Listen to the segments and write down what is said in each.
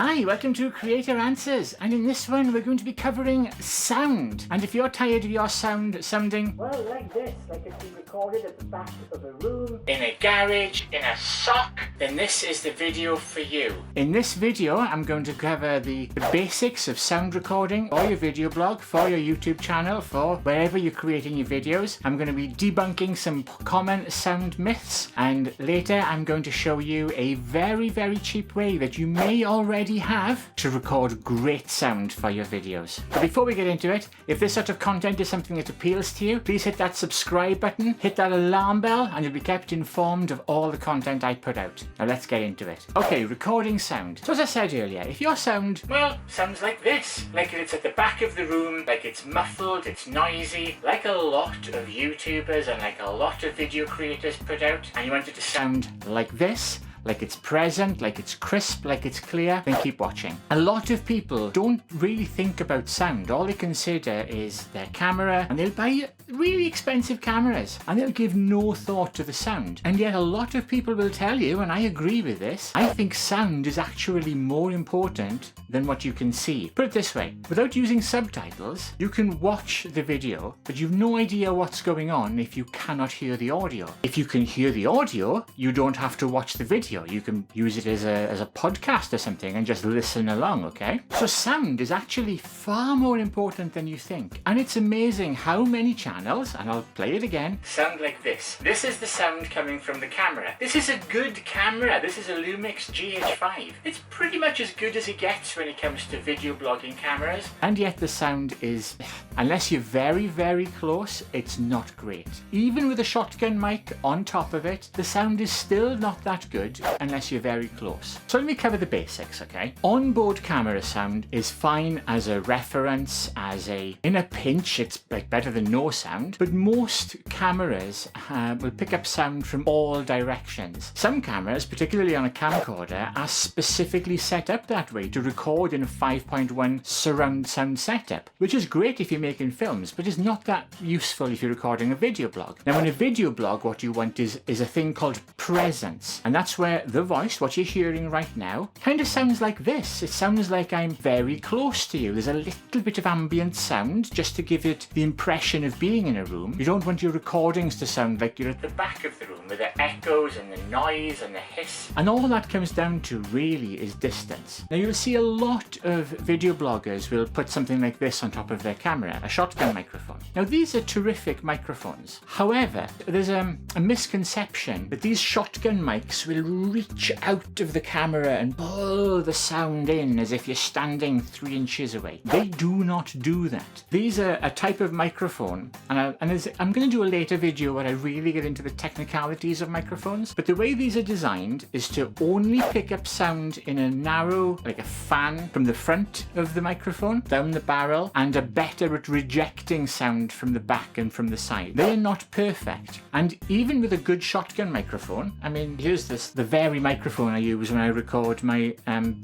Hi, welcome to Creator Answers, and in this one we're going to be covering sound. And if you're tired of your sound sounding, well, like this, like it's been recorded at the back of a room, in a garage, in a sock, then this is the video for you. In this video I'm going to cover the basics of sound recording for your video blog, for your YouTube channel, for wherever you're creating your videos. I'm going to be debunking some common sound myths, and later I'm going to show you a very, very cheap way that you may already have to record great sound for your videos. But before we get into it, if this sort of content is something that appeals to you, please hit that subscribe button, hit that alarm bell, and you'll be kept informed of all the content I put out. Now let's get into it. Okay, recording sound. So as I said earlier, if your sound, well, sounds like this, like it's at the back of the room, like it's muffled, it's noisy, like a lot of YouTubers and like a lot of video creators put out, and you want it to sound like this, like it's present, like it's crisp, like it's clear, then keep watching. A lot of people don't really think about sound. All they consider is their camera, and they'll buy really expensive cameras and they'll give no thought to the sound. And yet a lot of people will tell you, and I agree with this, I think sound is actually more important than what you can see. Put it this way, without using subtitles, you can watch the video, but you've no idea what's going on if you cannot hear the audio. If you can hear the audio, you don't have to watch the video. You can use it as a podcast or something and just listen along, okay? So sound is actually far more important than you think. And it's amazing how many channels, and I'll play it again, sound like this. This is the sound coming from the camera. This is a good camera. This is a Lumix GH5. It's pretty much as good as it gets when it comes to video blogging cameras. And yet the sound is, unless you're very, very close, it's not great. Even with a shotgun mic on top of it, the sound is still not that good unless you're very close. So let me cover the basics, okay? Onboard camera sound is fine as a reference, in a pinch, it's like better than no sound, but most cameras will pick up sound from all directions. Some cameras, particularly on a camcorder, are specifically set up that way to record in a 5.1 surround sound setup, which is great if you're making films, but is not that useful if you're recording a video blog. Now in a video blog, what you want is a thing called presence, and that's where the voice, what you're hearing right now, kind of sounds like this. It sounds like I'm very close to you. There's a little bit of ambient sound just to give it the impression of being in a room. You don't want your recordings to sound like you're at the back of the room with the echoes and the noise and the hiss. And all that comes down to really is distance. Now you'll see a lot of video bloggers will put something like this on top of their camera, a shotgun microphone. Now these are terrific microphones. However, there's a misconception that these shotgun mics will reach out of the camera and pull the sound in as if you're standing 3 inches away. They do not do that. These are a type of microphone, and I'm going to do a later video where I really get into the technicalities of microphones, but the way these are designed is to only pick up sound in a narrow, like a fan from the front of the microphone, down the barrel, and are better at rejecting sound from the back and from the side. They are not perfect. And even with a good shotgun microphone, I mean, here's the very microphone I use when I record my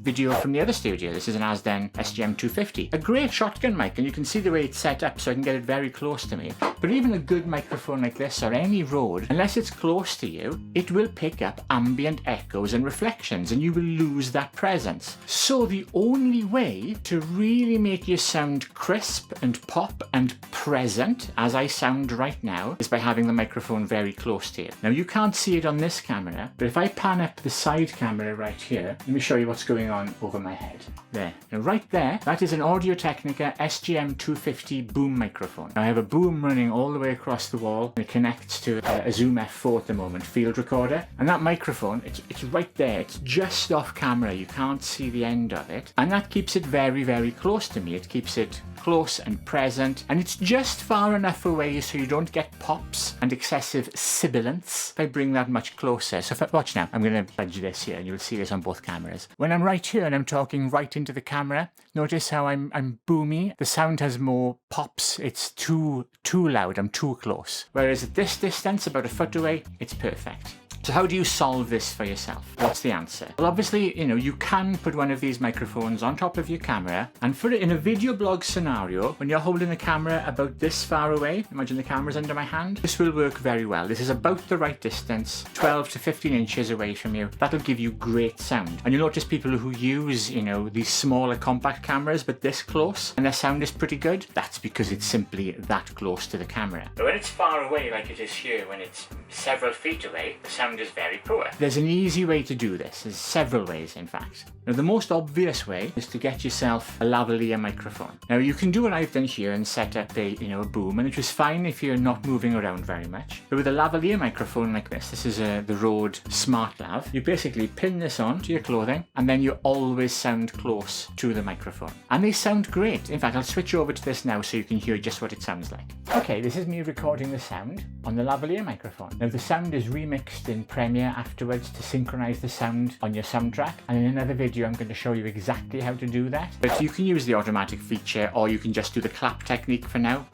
video from the other studio. This is an Asden SGM250. A great shotgun mic, and you can see the way it's set up so I can get it very close to me. But even a good microphone like this or any Rode, unless it's close to you, it will pick up ambient echoes and reflections, and you will lose that presence. So the only way to really make your sound crisp and pop and present, as I sound right now, is by having the microphone very close to you. Now you can't see it on this camera, but if I pan up the side camera right here, let me show you what's going on over my head. There. Now right there, that is an Audio-Technica SGM250 boom microphone. Now I have a boom running all the way across the wall, and it connects to a Zoom F4 at the moment, field recorder. And that microphone, it's right there. It's just off camera. You can't see the end of it. And that keeps it very, very close to me. It keeps it close and present, and it's just far enough away so you don't get pops and excessive sibilance if I bring that much closer. So watch now, I'm going to fudge this here, and you'll see this on both cameras. When I'm right here and I'm talking right into the camera, notice how I'm boomy. The sound has more pops. It's too loud. I'm too close. Whereas at this distance, about a foot away, it's perfect. So how do you solve this for yourself? What's the answer? Well, obviously, you can put one of these microphones on top of your camera, and for it in a video blog scenario, when you're holding the camera about this far away, imagine the camera's under my hand, this will work very well. This is about the right distance, 12 to 15 inches away from you. That'll give you great sound. And you'll notice people who use, these smaller compact cameras, but this close, and their sound is pretty good. That's because it's simply that close to the camera. But when it's far away, like it is here, when it's several feet away, the sound is very poor. There's an easy way to do this. There's several ways, in fact. Now, the most obvious way is to get yourself a lavalier microphone. Now, you can do what I've done here and set up a boom, and it was fine if you're not moving around very much. But with a lavalier microphone like this is the Rode Smart Lav, you basically pin this on to your clothing, and then you always sound close to the microphone. And they sound great. In fact, I'll switch over to this now so you can hear just what it sounds like. Okay, this is me recording the sound on the lavalier microphone. Now, the sound is remixed in Premiere afterwards to synchronize the sound on your soundtrack, and in another video I'm going to show you exactly how to do that. But you can use the automatic feature, or you can just do the clap technique for now.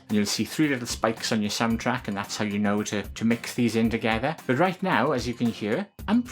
And you'll see 3 little spikes on your soundtrack, and that's how you know to mix these in together. But right now, as you can hear, I'm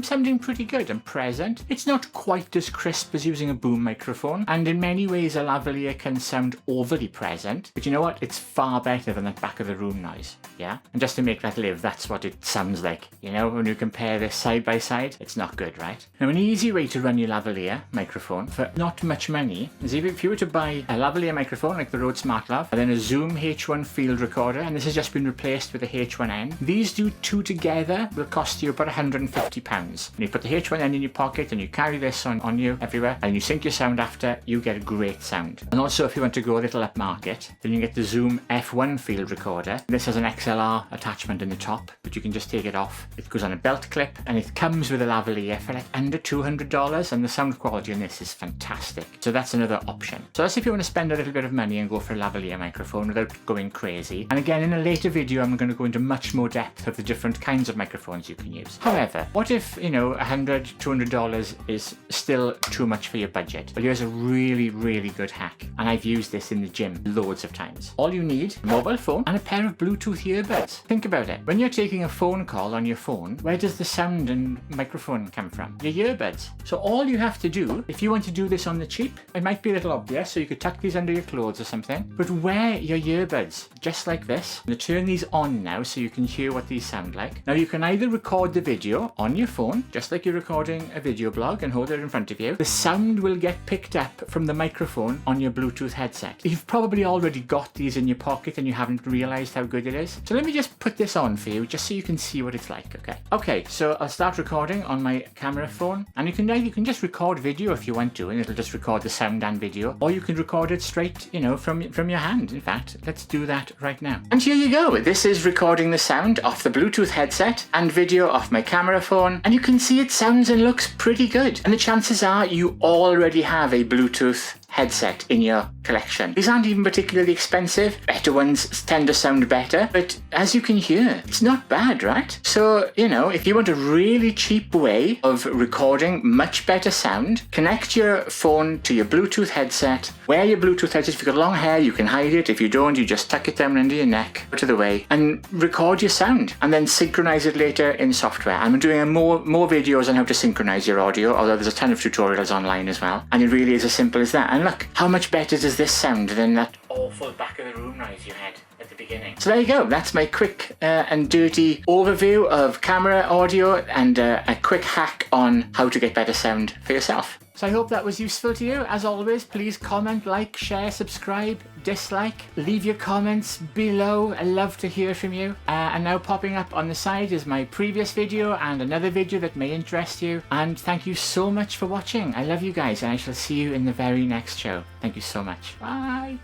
sounding pretty good and present. It's not quite as crisp as using a boom microphone, and in many ways a lavalier can sound overly present, but you know what? It's far better than that back of the room noise, yeah? And just to make that live, that's what it sounds like. When you compare this side by side, it's not good, right? Now, an easy way to run your lavalier microphone for not much money is if you were to buy a lavalier microphone like the Rode Smart Lav, and then a Zoom H1 field recorder, and this has just been replaced with a H1N. These two together will cost you about £150. And you put the H1N in your pocket and you carry this on you everywhere, and you sync your sound after, you get a great sound. And also, if you want to go a little upmarket, then you get the Zoom F1 field recorder. This has an XLR attachment in the top, but you can just take it off. It goes on a belt clip, and it comes with a lavalier for like under $200, and the sound quality on this is fantastic. So that's another option. So that's if you want to spend a little bit of money and go for a lavalier microphone without going crazy. And again, in a later video, I'm going to go into much more depth of the different kinds of microphones you can use. However, what if, $100, $200 is still too much for your budget? Well, here's a really, really good hack, and I've used this in the gym loads of times. All you need, a mobile phone and a pair of Bluetooth earbuds. Think about it. When you're taking a phone call on your phone, where does the sound and microphone come from? Your earbuds. So all you have to do, if you want to do this on the cheap, it might be a little obvious, so you could tuck these under your clothes or something, but wear your earbuds just like this. I'm going to turn these on now so you can hear what these sound like. Now, you can either record the video on your phone, just like you're recording a video blog, and hold it in front of you. The sound will get picked up from the microphone on your Bluetooth headset. You've probably already got these in your pocket and you haven't realized how good it is. So let me just put this on for you, just so you can see what it's like, okay? Okay, so I'll start recording on my camera phone, and you can just record video if you want to, and it'll just record the sound and video, or you can record it straight, from your hand. In fact, let's do that right now. And here you go. This is recording the sound off the Bluetooth headset and video off my camera phone, and you can see it sounds and looks pretty good. And the chances are you already have a Bluetooth headset in your collection. These aren't even particularly expensive. Better ones tend to sound better, but as you can hear, it's not bad, right? So, if you want a really cheap way of recording much better sound, connect your phone to your Bluetooth headset, wear your Bluetooth headset. If you've got long hair, you can hide it. If you don't, you just tuck it down under your neck, out of the way, and record your sound, and then synchronize it later in software. I'm doing more videos on how to synchronize your audio, although there's a ton of tutorials online as well, and it really is as simple as that. And look, how much better does this sound than that awful back of the room noise you had at the beginning? So there you go. That's my quick and dirty overview of camera audio, and a quick hack on how to get better sound for yourself. So I hope that was useful to you. As always, please comment, like, share, subscribe, dislike, leave your comments below. I love to hear from you. And now popping up on the side is my previous video and another video that may interest you. And thank you so much for watching. I love you guys, and I shall see you in the very next show. Thank you so much. Bye.